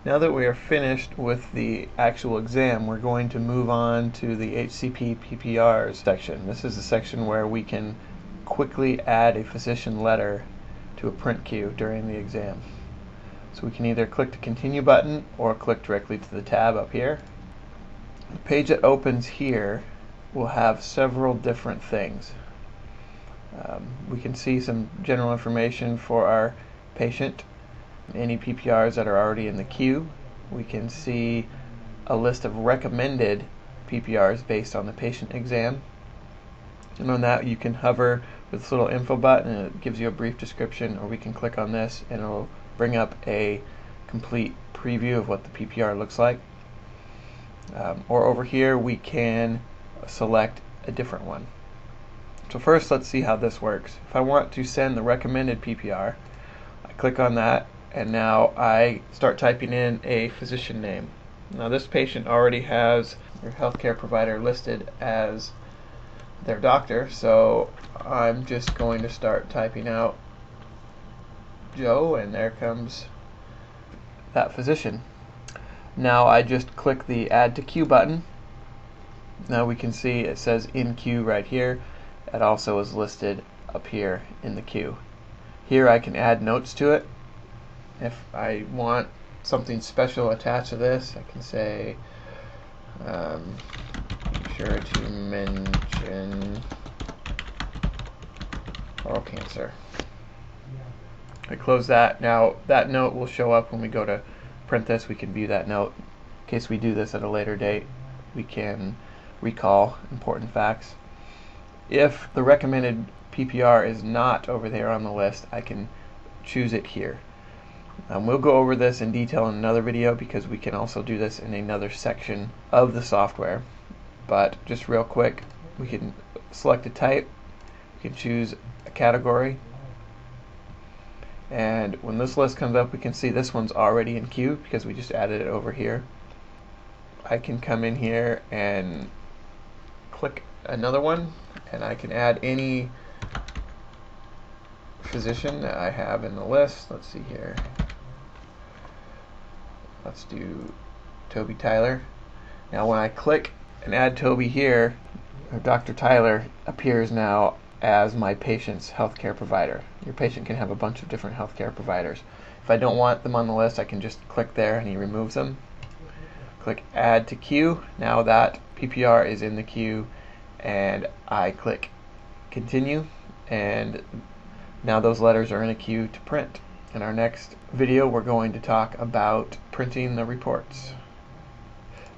Now that we are finished with the actual exam, we're going to move on to the HCP PPRs section. This is the section where we can quickly add a physician letter to a print queue during the exam. So we can either click the continue button or click directly to the tab up here. The page that opens here will have several different things. We can see some general information for our patient, any PPRs that are already in the queue. We can see a list of recommended PPRs based on the patient exam. And on that you can hover with this little info button and it gives you a brief description, or we can click on this and it will bring up a complete preview of what the PPR looks like. Or over here we can select a different one. So first let's see how this works. If I want to send the recommended PPR, I click on that and now I start typing in a physician name. Now this patient already has their healthcare provider listed as their doctor, so I'm just going to start typing out Joe, and there comes that physician. Now I just click the add to queue button. Now we can see it says in queue right here. It also is listed up here in the queue. Here I can add notes to it. If I want something special attached to this, I can say be sure to mention oral cancer. I close that. Now that note will show up when we go to print this. We can view that note. In case we do this at a later date, we can recall important facts. If the recommended PPR is not over there on the list, I can choose it here. We'll go over this in detail in another video because we can also do this in another section of the software. But just real quick, we can select a type, we can choose a category, and when this list comes up we can see this one's already in queue because we just added it over here. I can come in here and click another one and I can add any physician that I have in the list. Let's see here. Let's do Toby Tyler. Now when I click and add Toby here, Dr. Tyler appears now as my patient's healthcare provider. Your patient can have a bunch of different healthcare providers. If I don't want them on the list, I can just click there and he removes them. Click add to queue. Now that PPR is in the queue, and I click continue, and now those letters are in a queue to print. In our next video we're going to talk about printing the reports.